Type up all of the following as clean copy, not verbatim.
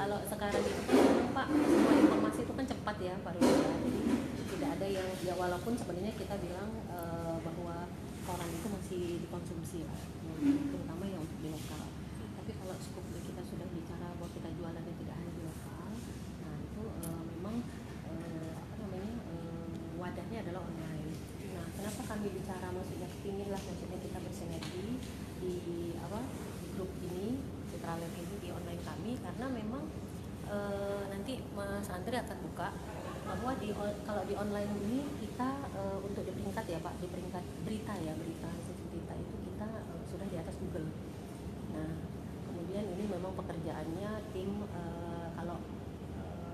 Kalau sekarang itu kan memang Pak, semua informasi itu kan cepat ya Pak Rudi. Jadi tidak ada yang ya, walaupun sebenarnya kita bilang bahwa koran itu masih dikonsumsi lah, terutama yang untuk di lokal. Tapi kalau skup kita sudah bicara bahwa kita jualannya tidak hanya di lokal, nah itu memang wadahnya adalah online. Nah, kenapa kami bicara maksudnya kita bersinergi di di grup ini, Citralab ini, di online kami, karena memang nanti Mas Andri akan buka bahwa kalau di online ini kita untuk di peringkat ya Pak, di peringkat berita itu kita sudah di atas Google. Nah, kemudian ini memang pekerjaannya tim kalau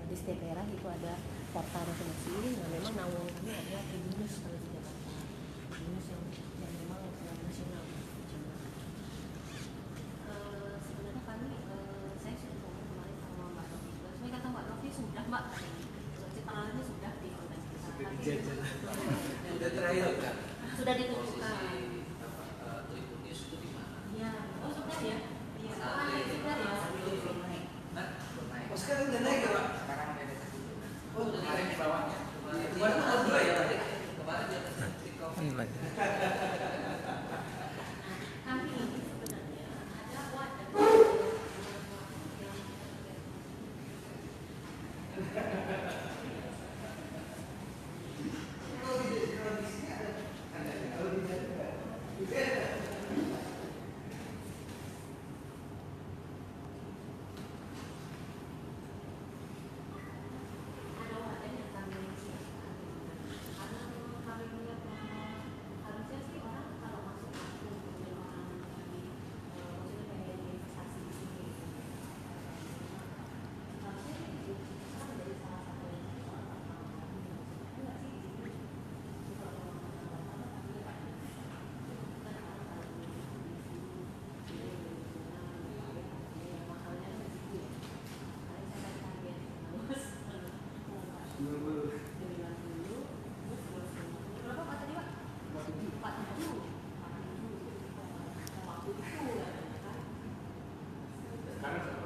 di setiap daerah itu ada portal masing-masing. Nah, memang naungan kami adalah Tribunnews kalau di Jakarta, Tribunnews yang memang nasional. Sebenarnya kami saya sudah ngomong kemarin sama Mbak Novi. Saya kata Mbak Novi sudah Mbak, Citralabnya sudah di konten kita. Sudah terakhir kan? Sudah ditentukan. Tribunnews itu di mana? Iya, oh sudah ya. Iya, sudah ya. Belum naik. Oh sekarang udah naik ya Pak? Sekarang udah naik. Oh kemarin di bawahnya. Kemarin ada dua ya Pak? Kemarin di atas TikTok. Kami ini sebenarnya ada wadah. Sekarang